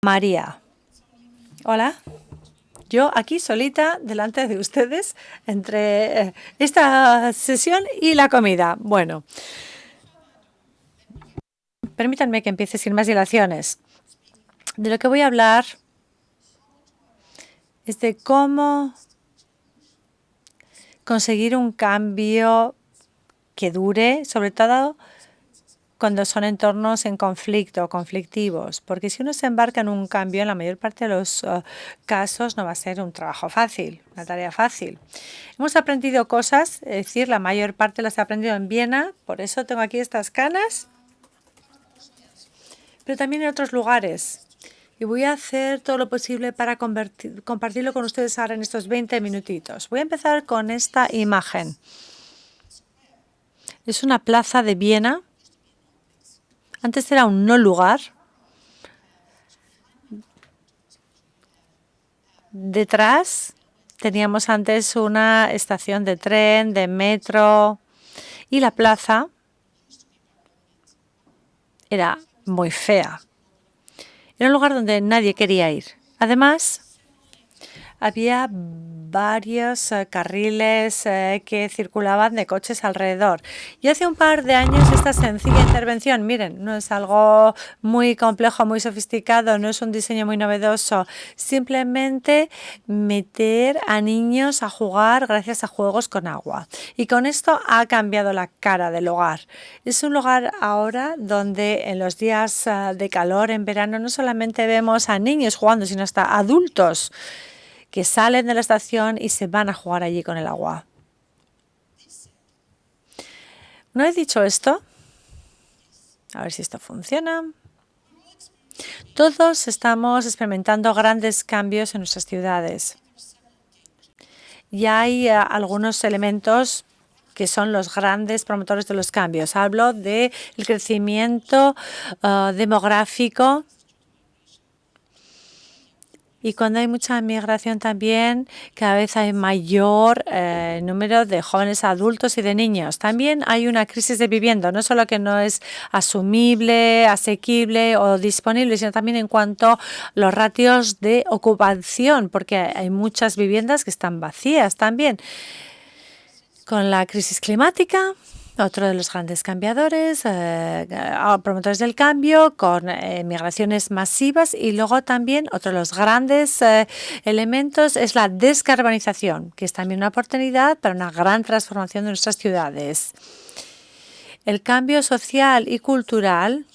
María. Hola. Yo aquí solita delante de ustedes entre esta sesión y la comida. Bueno, permítanme que empiece sin más dilaciones. De lo que voy a hablar es de cómo conseguir un cambio que dure, sobre todo cuando son entornos en conflicto, conflictivos, porque si uno se embarca en un cambio, en la mayor parte de los casos no va a ser un trabajo fácil, una tarea fácil. Hemos aprendido cosas, es decir, la mayor parte las he aprendido en Viena, por eso tengo aquí estas canas, pero también en otros lugares. Y voy a hacer todo lo posible para compartirlo con ustedes ahora en estos 20 minutitos. Voy a empezar con esta imagen. Es una plaza de Viena. Antes era un no lugar. Detrás teníamos antes una estación de tren, de metro, y la plaza era muy fea. Era un lugar donde nadie quería ir. Además, había varios carriles que circulaban de coches alrededor. Y hace un par de años esta sencilla intervención, miren, no es algo muy complejo, muy sofisticado, no es un diseño muy novedoso, simplemente meter a niños a jugar gracias a juegos con agua. Y con esto ha cambiado la cara del hogar. Es un lugar ahora donde en los días de calor, en verano, no solamente vemos a niños jugando, sino hasta adultos que salen de la estación y se van a jugar allí con el agua. ¿No he dicho esto? A ver si esto funciona. Todos estamos experimentando grandes cambios en nuestras ciudades. Y hay algunos elementos que son los grandes promotores de los cambios. Hablo del crecimiento demográfico. Y cuando hay mucha migración también, cada vez hay mayor número de jóvenes adultos y de niños. También hay una crisis de vivienda, no solo que no es asumible, asequible o disponible, sino también en cuanto a los ratios de ocupación, porque hay muchas viviendas que están vacías también. Con la crisis climática, otro de los grandes cambiadores, promotores del cambio, con migraciones masivas, y luego también otro de los grandes elementos es la descarbonización, que es también una oportunidad para una gran transformación de nuestras ciudades. El cambio social y cultural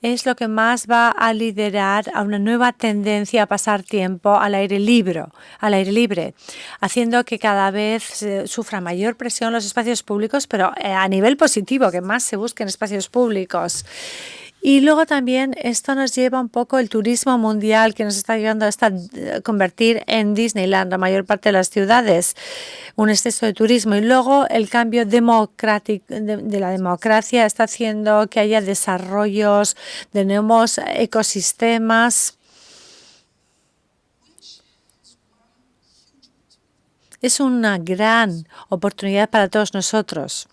es lo que más va a liderar a una nueva tendencia a pasar tiempo al aire libre, haciendo que cada vez se sufra mayor presión los espacios públicos, pero a nivel positivo, que más se busquen espacios públicos. Y luego también esto nos lleva un poco el turismo mundial, que nos está llevando hasta convertir en Disneyland la mayor parte de las ciudades, un exceso de turismo. Y luego el cambio democrático de la democracia está haciendo que haya desarrollos de nuevos ecosistemas. Es una gran oportunidad para todos nosotros.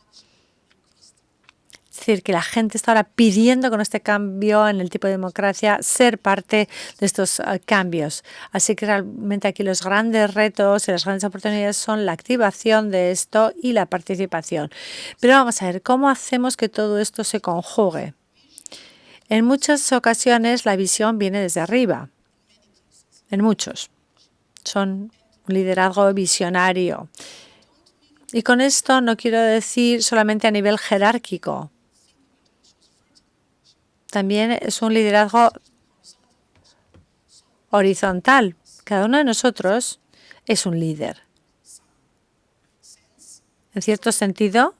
Es decir, que la gente está ahora pidiendo con este cambio en el tipo de democracia ser parte de estos cambios. Así que realmente aquí los grandes retos y las grandes oportunidades son la activación de esto y la participación. Pero vamos a ver, ¿cómo hacemos que todo esto se conjugue? En muchas ocasiones la visión viene desde arriba. En muchos. Son un liderazgo visionario. Y con esto no quiero decir solamente a nivel jerárquico. También es un liderazgo horizontal. Cada uno de nosotros es un líder. En cierto sentido,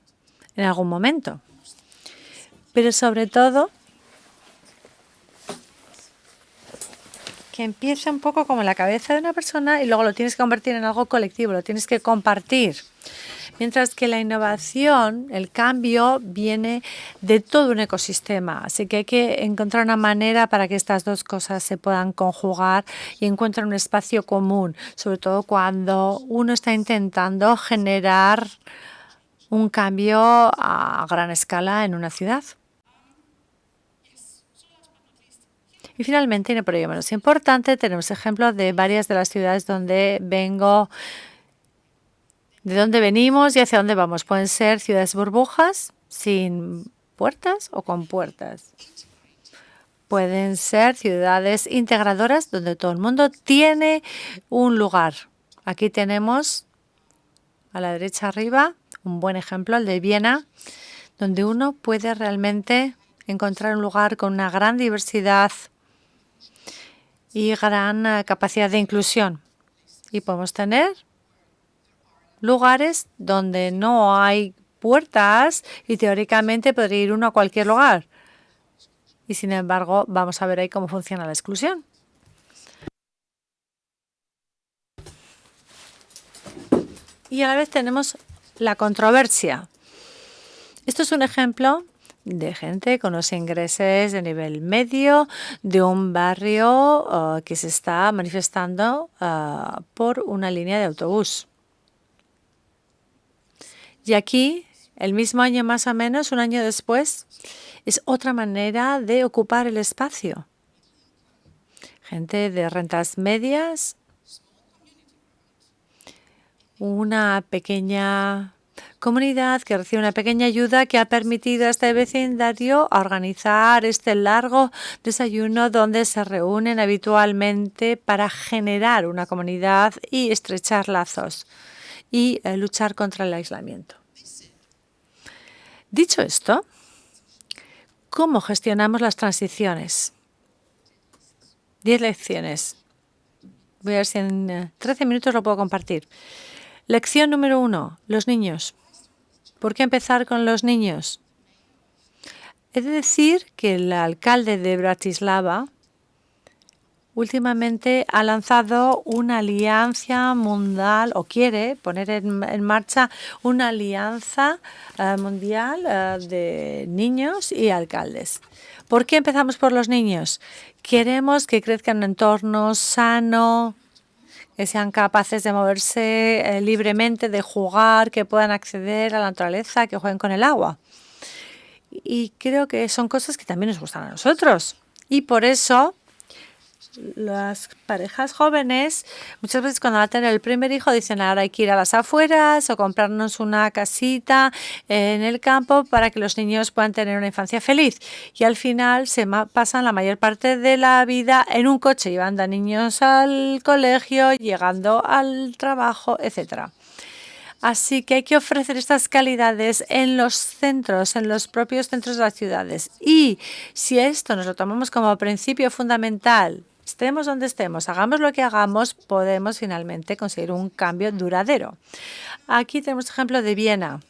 en algún momento. Pero sobre todo, que empieza un poco como en la cabeza de una persona y luego lo tienes que convertir en algo colectivo, lo tienes que compartir. Mientras que la innovación, el cambio, viene de todo un ecosistema. Así que hay que encontrar una manera para que estas dos cosas se puedan conjugar y encuentren un espacio común, sobre todo cuando uno está intentando generar un cambio a gran escala en una ciudad. Y finalmente, y no por ello menos importante, tenemos ejemplos de varias de las ciudades donde vengo, de dónde venimos y hacia dónde vamos. Pueden ser ciudades burbujas, sin puertas o con puertas. Pueden ser ciudades integradoras donde todo el mundo tiene un lugar. Aquí tenemos a la derecha arriba un buen ejemplo, el de Viena, donde uno puede realmente encontrar un lugar con una gran diversidad y gran capacidad de inclusión. Y podemos tener lugares donde no hay puertas y teóricamente podría ir uno a cualquier lugar. Y sin embargo, vamos a ver ahí cómo funciona la exclusión. Y a la vez tenemos la controversia. Esto es un ejemplo de gente con los ingresos de nivel medio de un barrio que se está manifestando por una línea de autobús. Y aquí, el mismo año más o menos, un año después, es otra manera de ocupar el espacio. Gente de rentas medias, una pequeña comunidad que recibe una pequeña ayuda que ha permitido a este vecindario organizar este largo desayuno donde se reúnen habitualmente para generar una comunidad y estrechar lazos y luchar contra el aislamiento. Dicho esto, ¿cómo gestionamos las transiciones? 10 lecciones. Voy a ver si en 13 minutos lo puedo compartir. Lección número 1, los niños. ¿Por qué empezar con los niños? He de decir que el alcalde de Bratislava últimamente ha lanzado una alianza mundial, o quiere poner en marcha una alianza mundial de niños y alcaldes. ¿Por qué empezamos por los niños? Queremos que crezcan en un entorno sano, que sean capaces de moverse libremente, de jugar, que puedan acceder a la naturaleza, que jueguen con el agua. Y creo que son cosas que también nos gustan a nosotros. Y por eso las parejas jóvenes muchas veces cuando van a tener el primer hijo dicen ahora hay que ir a las afueras o comprarnos una casita en el campo para que los niños puedan tener una infancia feliz. Y al final se pasan la mayor parte de la vida en un coche llevando a niños al colegio, llegando al trabajo, etcétera. Así que hay que ofrecer estas calidades en los centros, en los propios centros de las ciudades. Y si esto nos lo tomamos como principio fundamental, estemos donde estemos, hagamos lo que hagamos, podemos finalmente conseguir un cambio duradero. Aquí tenemos ejemplo de Viena.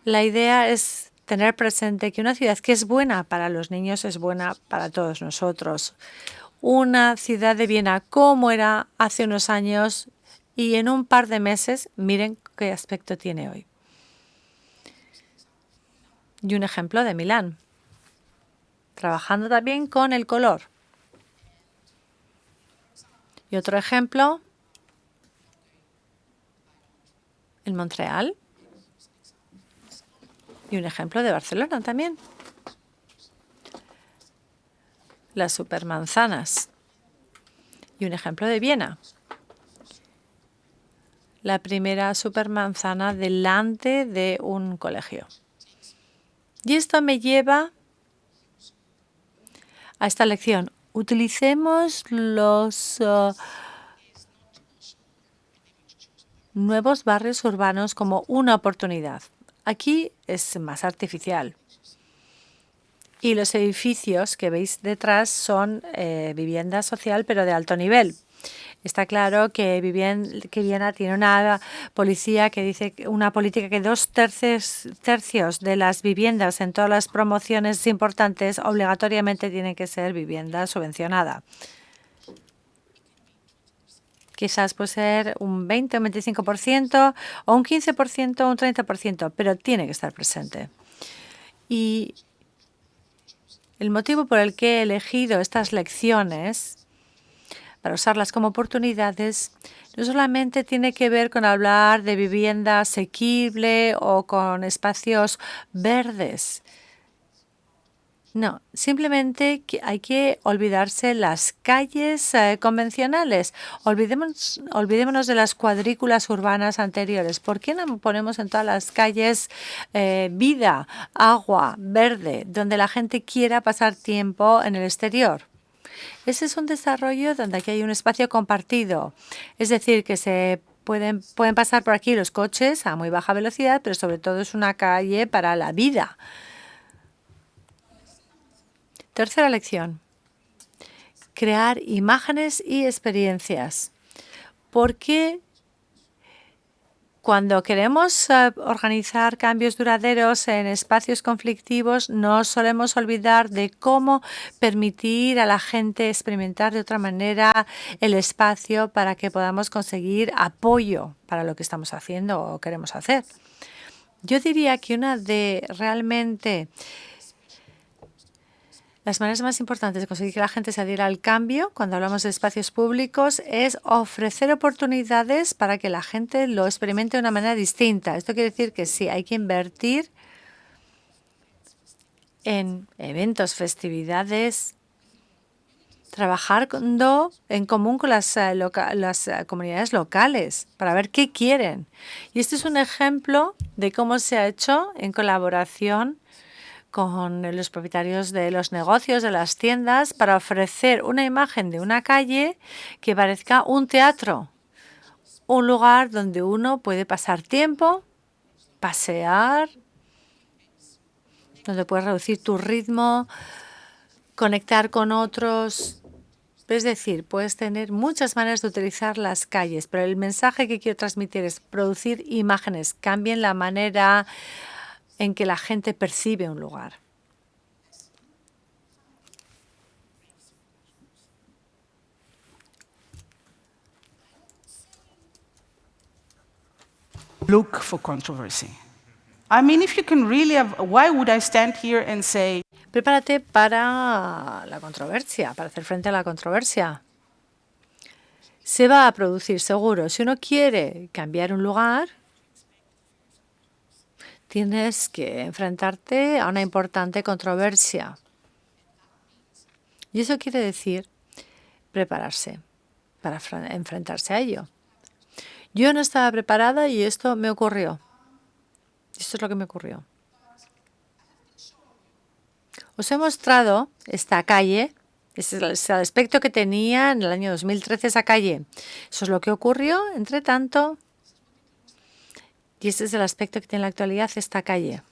La idea es tener presente que una ciudad que es buena para los niños es buena para todos nosotros. Una ciudad de Viena como era hace unos años y en un par de meses, miren qué aspecto tiene hoy. Y un ejemplo de Milán, trabajando también con el color. Y otro ejemplo, en Montreal. Y un ejemplo de Barcelona también. Las supermanzanas. Y un ejemplo de Viena. La primera supermanzana delante de un colegio. Y esto me lleva a esta lección. Utilicemos los nuevos barrios urbanos como una oportunidad. Aquí es más artificial. Y los edificios que veis detrás son vivienda social, pero de alto nivel. Está claro que Viena tiene una policía que dice una política que 2/3 de las viviendas en todas las promociones importantes obligatoriamente tienen que ser vivienda subvencionada. Quizás puede ser un 20 o un 25% o un 15% o un 30%, pero tiene que estar presente. Y el motivo por el que he elegido estas lecciones para usarlas como oportunidades, no solamente tiene que ver con hablar de vivienda asequible o con espacios verdes. No, simplemente hay que olvidarse las calles convencionales. Olvidémonos de las cuadrículas urbanas anteriores. ¿Por qué no ponemos en todas las calles vida, agua, verde, donde la gente quiera pasar tiempo en el exterior? Ese es un desarrollo donde aquí hay un espacio compartido. Es decir, que pueden pasar por aquí los coches a muy baja velocidad, pero sobre todo es una calle para la vida. Tercera lección. Crear imágenes y experiencias. Porque cuando queremos organizar cambios duraderos en espacios conflictivos, no solemos olvidar de cómo permitir a la gente experimentar de otra manera el espacio para que podamos conseguir apoyo para lo que estamos haciendo o queremos hacer. Yo diría que una de realmente las maneras más importantes de conseguir que la gente se adhiera al cambio cuando hablamos de espacios públicos es ofrecer oportunidades para que la gente lo experimente de una manera distinta. Esto quiere decir que sí, hay que invertir en eventos, festividades, trabajando en común con las comunidades locales para ver qué quieren. Y este es un ejemplo de cómo se ha hecho en colaboración con los propietarios de los negocios, de las tiendas, para ofrecer una imagen de una calle que parezca un teatro, un lugar donde uno puede pasar tiempo, pasear, donde puedes reducir tu ritmo, conectar con otros. Es decir, puedes tener muchas maneras de utilizar las calles, pero el mensaje que quiero transmitir es producir imágenes, cambien la manera en que la gente percibe un lugar. Look for controversy. I mean, if you can really have, why would I stand here and say, prepárate para la controversia, para hacer frente a la controversia. Se va a producir seguro. Si uno quiere cambiar un lugar, tienes que enfrentarte a una importante controversia. Y eso quiere decir prepararse para enfrentarse a ello. Yo no estaba preparada y esto me ocurrió. Esto es lo que me ocurrió. Os he mostrado esta calle. Este es el aspecto que tenía en el año 2013 esa calle. Eso es lo que ocurrió, entre tanto. Y este es el aspecto que tiene en la actualidad esta calle.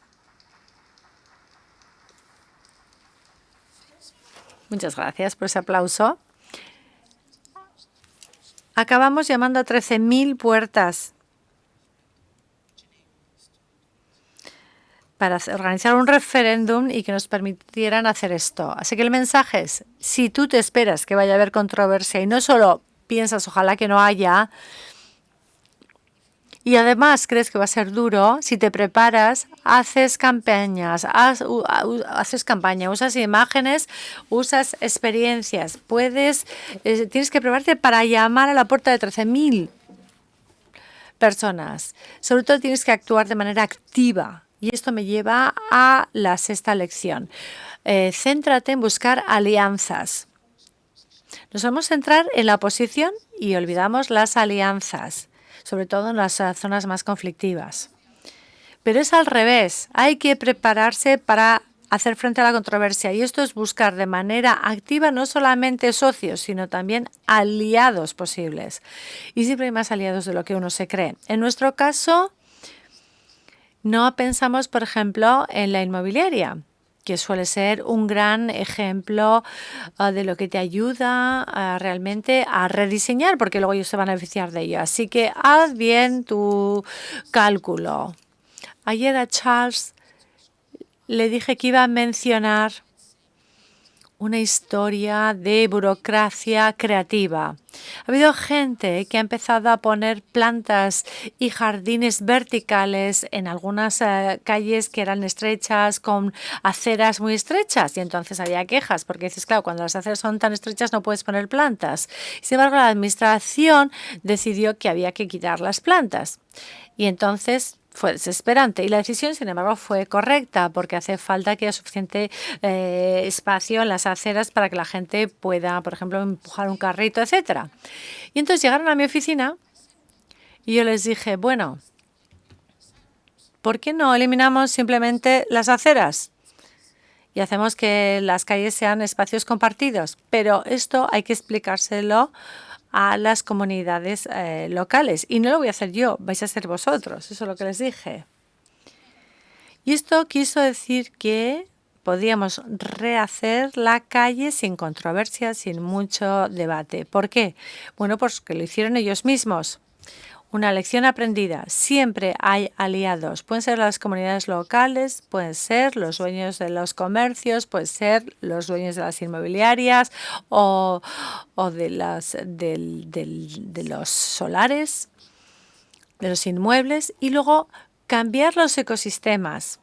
Muchas gracias por ese aplauso. Acabamos llamando a 13.000 puertas para organizar un referéndum y que nos permitieran hacer esto. Así que el mensaje es, si tú te esperas que vaya a haber controversia y no solo piensas ojalá que no haya, y además crees que va a ser duro, si te preparas, haces campañas, usas imágenes, usas experiencias, tienes que prepararte para llamar a la puerta de 13.000 personas. Sobre todo tienes que actuar de manera activa. Y esto me lleva a la sexta lección. Céntrate en buscar alianzas. Nos vamos a centrar en la oposición y olvidamos las alianzas, sobre todo en las zonas más conflictivas. Pero es al revés. Hay que prepararse para hacer frente a la controversia. Y esto es buscar de manera activa no solamente socios, sino también aliados posibles. Y siempre hay más aliados de lo que uno se cree. En nuestro caso, no pensamos, por ejemplo, en la inmobiliaria, que suele ser un gran ejemplo de lo que te ayuda realmente a rediseñar, porque luego ellos se van a beneficiar de ello. Así que haz bien tu cálculo. Ayer a Charles le dije que iba a mencionar una historia de burocracia creativa. Ha habido gente que ha empezado a poner plantas y jardines verticales en algunas calles que eran estrechas, con aceras muy estrechas, y entonces había quejas, porque dices, claro, cuando las aceras son tan estrechas no puedes poner plantas. Sin embargo, la administración decidió que había que quitar las plantas. Y entonces fue desesperante y la decisión, sin embargo, fue correcta porque hace falta que haya suficiente espacio en las aceras para que la gente pueda, por ejemplo, empujar un carrito, etcétera. Y entonces llegaron a mi oficina y yo les dije, bueno, ¿por qué no eliminamos simplemente las aceras y hacemos que las calles sean espacios compartidos? Pero esto hay que explicárselo a las comunidades locales. Y no lo voy a hacer yo, vais a ser vosotros. Eso es lo que les dije. Y esto quiso decir que podíamos rehacer la calle sin controversia, sin mucho debate. ¿Por qué? Bueno, pues que lo hicieron ellos mismos. Una lección aprendida. Siempre hay aliados. Pueden ser las comunidades locales, pueden ser los dueños de los comercios, pueden ser los dueños de las inmobiliarias o de los solares, de los inmuebles, y luego cambiar los ecosistemas.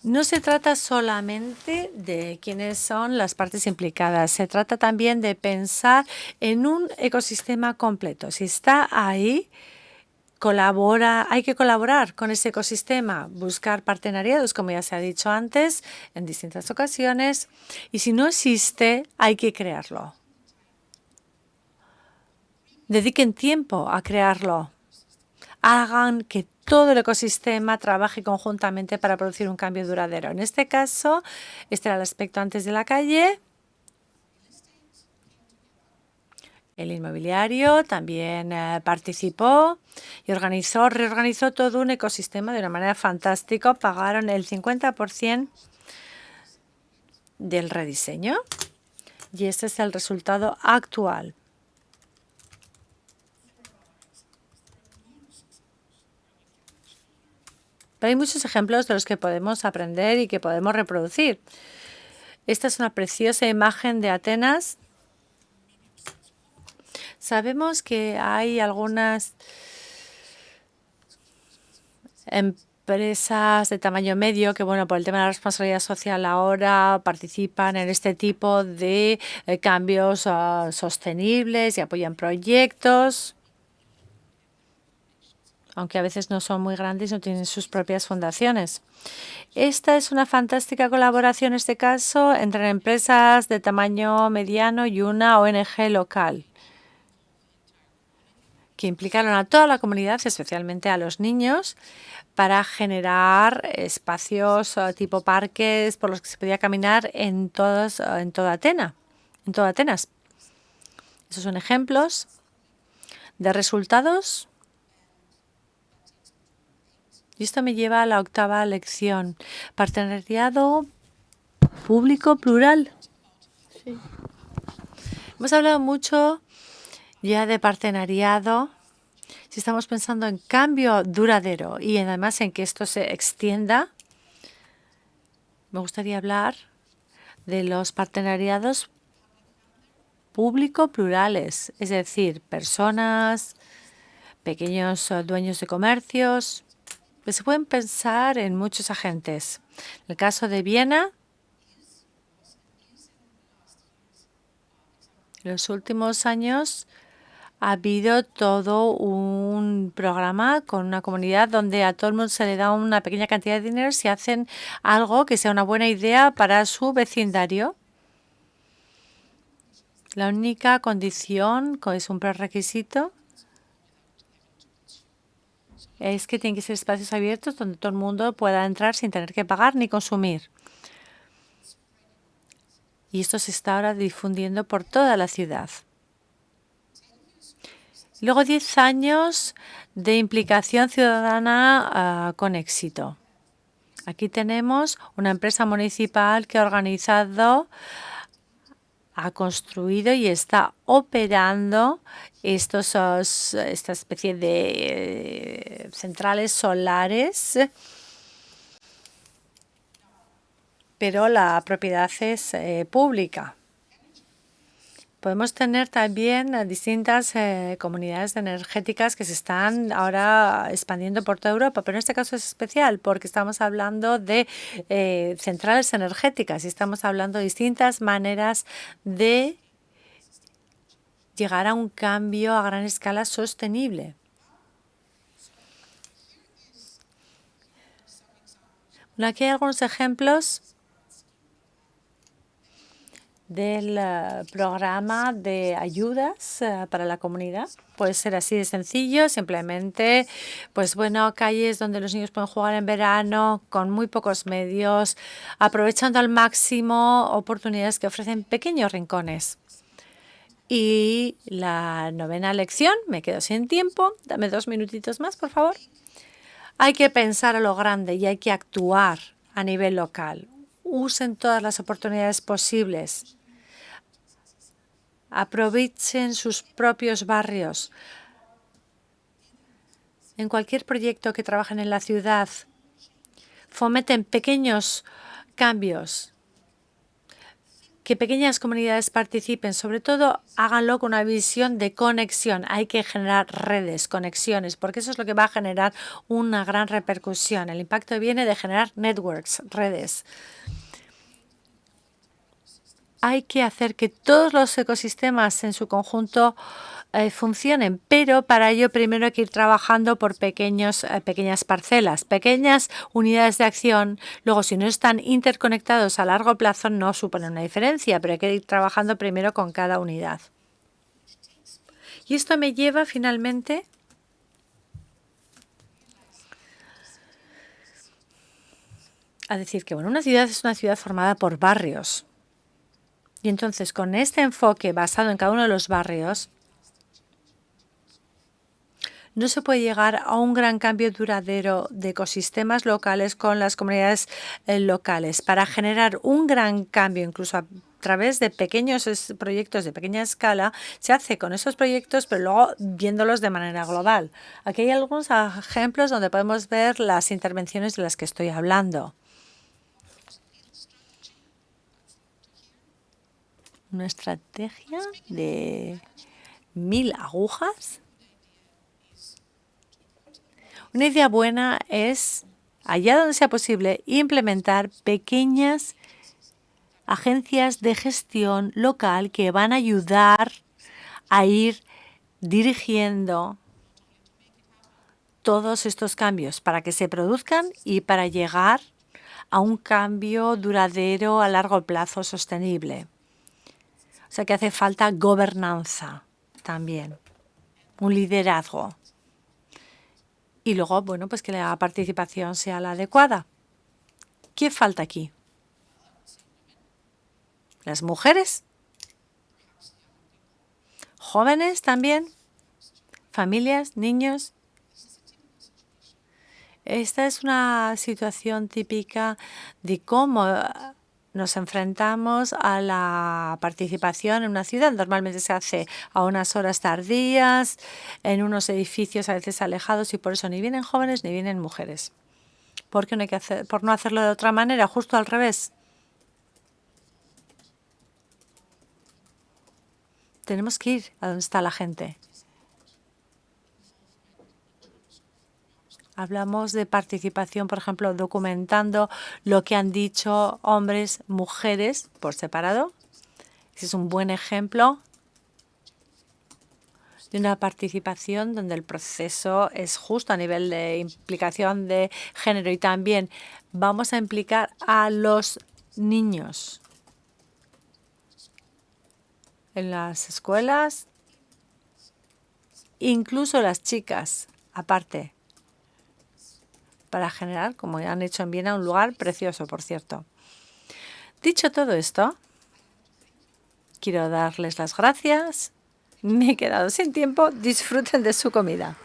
No se trata solamente de quiénes son las partes implicadas, se trata también de pensar en un ecosistema completo. Si está ahí, hay que colaborar con ese ecosistema, buscar partenariados, como ya se ha dicho antes, en distintas ocasiones, y si no existe, hay que crearlo. Dediquen tiempo a crearlo. Hagan que todo el ecosistema trabaje conjuntamente para producir un cambio duradero. En este caso, este era el aspecto antes de la calle. El inmobiliario también participó y reorganizó todo un ecosistema de una manera fantástica. Pagaron el 50% del rediseño y este es el resultado actual. Pero hay muchos ejemplos de los que podemos aprender y que podemos reproducir. Esta es una preciosa imagen de Atenas. Sabemos que hay algunas empresas de tamaño medio que, bueno, por el tema de la responsabilidad social ahora participan en este tipo de cambios sostenibles y apoyan proyectos, aunque a veces no son muy grandes, no tienen sus propias fundaciones. Esta es una fantástica colaboración, en este caso, entre empresas de tamaño mediano y una ONG local, que implicaron a toda la comunidad, especialmente a los niños, para generar espacios tipo parques por los que se podía caminar en toda Atenas. Esos son ejemplos de resultados. Y esto me lleva a la 8ª lección. Partenariado público plural. Sí. Hemos hablado mucho ya de partenariado. Si estamos pensando en cambio duradero y además en que esto se extienda, me gustaría hablar de los partenariados público-plurales, es decir, personas, pequeños dueños de comercios. Se pueden pensar en muchos agentes. En el caso de Viena, en los últimos años ha habido todo un programa con una comunidad donde a todo el mundo se le da una pequeña cantidad de dinero si hacen algo que sea una buena idea para su vecindario. La única condición, que es un prerequisito, es que tienen que ser espacios abiertos donde todo el mundo pueda entrar sin tener que pagar ni consumir. Y esto se está ahora difundiendo por toda la ciudad. Luego 10 años de implicación ciudadana con éxito. Aquí tenemos una empresa municipal que ha organizado, ha construido y está operando esta especie de centrales solares, pero la propiedad es pública. Podemos tener también distintas comunidades energéticas que se están ahora expandiendo por toda Europa, pero en este caso es especial porque estamos hablando de centrales energéticas y estamos hablando de distintas maneras de llegar a un cambio a gran escala sostenible. Aquí hay algunos ejemplos del programa de ayudas para la comunidad. Puede ser así de sencillo, simplemente, pues bueno, calles donde los niños pueden jugar en verano con muy pocos medios, aprovechando al máximo oportunidades que ofrecen pequeños rincones. Y la 9ª lección, me quedo sin tiempo, dame 2 minutitos más, por favor. Hay que pensar a lo grande y hay que actuar a nivel local. Usen todas las oportunidades posibles. Aprovechen sus propios barrios. En cualquier proyecto que trabajen en la ciudad, fomenten pequeños cambios, que pequeñas comunidades participen. Sobre todo, háganlo con una visión de conexión. Hay que generar redes, conexiones, porque eso es lo que va a generar una gran repercusión. El impacto viene de generar networks, redes. Hay que hacer que todos los ecosistemas en su conjunto funcionen, pero para ello primero hay que ir trabajando por pequeñas parcelas, pequeñas unidades de acción. Luego, si no están interconectados a largo plazo, no suponen una diferencia, pero hay que ir trabajando primero con cada unidad. Y esto me lleva finalmente a decir que una ciudad es una ciudad formada por barrios. Y entonces, con este enfoque basado en cada uno de los barrios, no se puede llegar a un gran cambio duradero de ecosistemas locales con las comunidades locales. Para generar un gran cambio, incluso a través de pequeños proyectos de pequeña escala, se hace con esos proyectos, pero luego viéndolos de manera global. Aquí hay algunos ejemplos donde podemos ver las intervenciones de las que estoy hablando. Una estrategia de 1000 agujas. Una idea buena es, allá donde sea posible, implementar pequeñas agencias de gestión local que van a ayudar a ir dirigiendo todos estos cambios para que se produzcan y para llegar a un cambio duradero a largo plazo sostenible. O sea que hace falta gobernanza también, un liderazgo. Y luego, bueno, pues que la participación sea la adecuada. ¿Qué falta aquí? Las mujeres, jóvenes también, familias, niños. Esta es una situación típica de cómo nos enfrentamos a la participación en una ciudad. Normalmente se hace a unas horas tardías, en unos edificios a veces alejados, y por eso ni vienen jóvenes ni vienen mujeres. ¿Por qué no hay que hacer, por no hacerlo de otra manera, justo al revés? Tenemos que ir a donde está la gente. Hablamos de participación, por ejemplo, documentando lo que han dicho hombres, mujeres por separado. Ese es un buen ejemplo de una participación donde el proceso es justo a nivel de implicación de género. Y también vamos a implicar a los niños en las escuelas, incluso las chicas, aparte, para generar, como ya han hecho en Viena, un lugar precioso, por cierto. Dicho todo esto, quiero darles las gracias. Me he quedado sin tiempo. Disfruten de su comida.